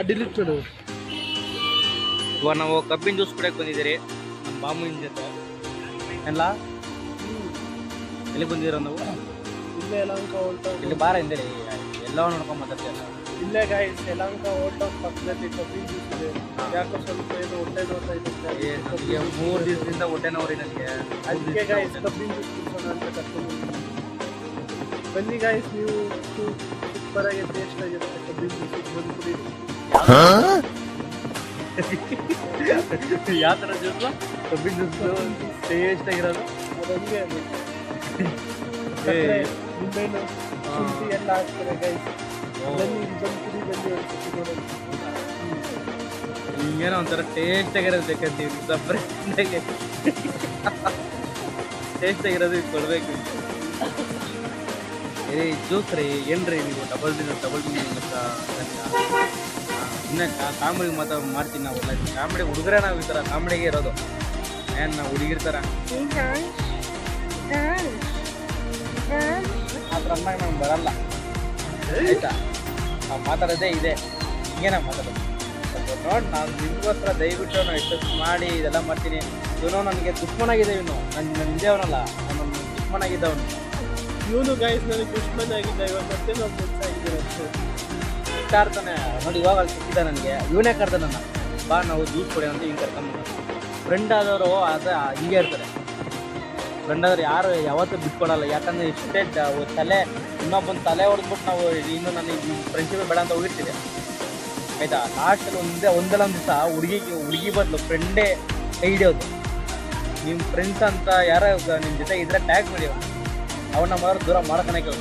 Delete ಮಾಡು. ಇವಾಗ ನಾವು ಕಬ್ಬಿನ ಜ್ಯೂಸ್ ಕುಡಿಯಕ್ಕೆ ಬಂದಿದ್ದೀರಿ ನಮ್ಮ ಬಾಮುವಿನ ಜೊತೆ ಎಲ್ಲ. ಎಲ್ಲಿ ಬಂದಿರೋ ನಾವು? ಇಲ್ಲೇ ಯಲಹಂಕ ಓಲ್ಡ್ ಟೌನ್. ಇಲ್ಲಿ ಬಾರ ಹಿಂದೆ ಎಲ್ಲ ನೋಡ್ಕೊಂಡು ಮಾತಾಡ್ತೀಯಲ್ಲ. ಇಲ್ಲೇ ಗಾಯ್ಸ್ ಯಲಹಂಕ ಓಲ್ಡ್ ಟೌನ್ ಪಕ್ಕದಲ್ಲಿ ಕಬ್ಬಿನ ಜ್ಯೂಸ್ ಇದೆ. ಯಾಕೋ ಸ್ವಲ್ಪ ಏನು ಹೊಟ್ಟೆ ನೋಡ್ತಾ ಇದೆ. ನನಗೆ 3 ದಿವಸದಿಂದ ಹೊಟ್ಟೆ ನೋವ್ರಿ ನನಗೆ. ಅದಕ್ಕೆ ಗಾಯ್ಸ್ ಕಬ್ಬಿನ ಜ್ಯೂಸ್ ಕುಡಿಸೋಣ ಅಂತ ಕರ್ಕೊಂಡು ಬನ್ನಿ ಗಾಯ್ಸ್. ನೀವು ಸೂಪರ್ ಆಗಿ ಟೇಸ್ಟ್ ಆಗಿರುತ್ತೆ ಕಬ್ಬಿನ ಜ್ಯೂಸ್. ಬಂದು ಕುಡೀರಿ. ಯಾವ ಥರ ಜ್ಯೂಸು? ಕಬ್ಬಿನ ಜ್ಯೂಸು ಟೇಸ್ಟ್ ಆಗಿರೋದು ಅದಂಗೆ ನಿಂಬೆಹಣ್ಣು ಶುಂಠಿ ಎಲ್ಲ ಹಾಕ್ತಾರೆ ಗೈಸ್. ಬನ್ನಿ ಬಂದು ಕುಡಿ, ಬನ್ನಿ ಒಂದ್ಸತಿ ನೋಡೋಣ. ಹಿಂಗೇನೋ ಒಂಥರ ಟೇಸ್ಟ್ ಆಗಿರೋದು ಬೇಕಂತೀವಿ. ಸಪ್ರೇಟಾಗಿ ಟೇಸ್ಟ್ ಆಗಿರೋದು ಇದು ಕೊಡಬೇಕು. ಜ್ಯೂಸ್ ರೀ ಏನ್ರಿ ನೀವು ಡಬಲ್ ಮೀನಿಂಗ್ ಅಂತ ಇನ್ನು ಕಾಮಿಡಿ ಮಾಡ್ತೀನಿ ನಾವು. ಕಾಮಿಡಿ ಹುಡುಗರೇ ನಾವು ಈ ಥರ ಕಾಮಿಡಿಗೆ ಇರೋದು. ಏನು ನಾವು ಹುಡುಗಿರ್ತಾರ ಆ ಥರ ಅಂದಾಗ ನಮ್ಗೆ ಬರಲ್ಲ ಆಯಿತಾ. ನಾವು ಮಾತಾಡೋದೇ ಇದೆ, ಹಿಂಗೆ ನಾವು ಮಾತಾಡೋದು. ನೋಡಿ ನಾನು ನಿಮಗೋಸ್ಕರ ದಯವಿಟ್ಟು ನಾವು ಎಷ್ಟೊತ್ತು ಮಾಡಿ ಇದೆಲ್ಲ ಮಾಡ್ತೀನಿ. ಇವನು ನನಗೆ ದುಶ್ಮನಾಗಿದೆ. ಇವನು ನನ್ನ ನಿಜವನಲ್ಲ, ಅವನು ದುಶ್ಮನಾಗಿದ್ದವನು. ಇವನು ಗೈಸ್ ನನಗೆ ದುಶ್ಮನ್ ಆಗಿದ್ದ. ಇವಾಗ ಮತ್ತೆ ನಾವು ಫ್ರೆಂಡ್ಸ್ ಆಗಿದ್ದೀರ ಅಷ್ಟೇ. ಇರ್ತಾನೆ ನೋಡಿ. ಇವಾಗ ಅಲ್ಲಿ ಸಿಕ್ಕಿದ್ದ ನನಗೆ. ಇವನೇ ಕರ್ದ ನನ್ನ ಬಾ ನಾವು ಜ್ಯೂಸ್ ಕೊಡಿ ಅಂತ ಹಿಂಗೆ ಕರ್ಕೊಂಡು. ಫ್ರೆಂಡ್ ಆದವರು ಹೀಗೆ ಇರ್ತಾರೆ. ಫ್ರೆಂಡ್ ಆದ್ರೆ ಯಾರು ಯಾವತ್ತೂ ಬಿಟ್ಕೊಡಲ್ಲ. ಯಾಕಂದರೆ ಇಷ್ಟೇ ತಲೆ ಇನ್ನೊಬ್ಬನ ತಲೆ ಹೊಡೆದ್ಬಿಟ್ಟು ನಾವು ಇನ್ನು ನನಗೆ ಫ್ರೆಂಡ್ಶಿಪ್ ಬೇಡ ಅಂತ ಹೋಗಿರ್ತೀವಿ ಆಯಿತಾ. ಲಾಸ್ಟಲ್ಲಿ ಒಂದಲ್ಲ ಒಂದು ದಿವಸ ಹುಡುಗಿ ಬದಲು ಫ್ರೆಂಡೇ ಕೈ ಹಿಡಿಯೋದು. ನಿಮ್ಮ ಫ್ರೆಂಡ್ಸ್ ಅಂತ ಯಾರೋ ನಿಮ್ಮ ಜೊತೆ ಇದ್ರೆ ಟ್ಯಾಗ್ ಮಾಡಿ ಅವನ್ನ ಮೊದಲು ದೂರ ಮಾಡ್ಕೊಳಕ್ಕೆ.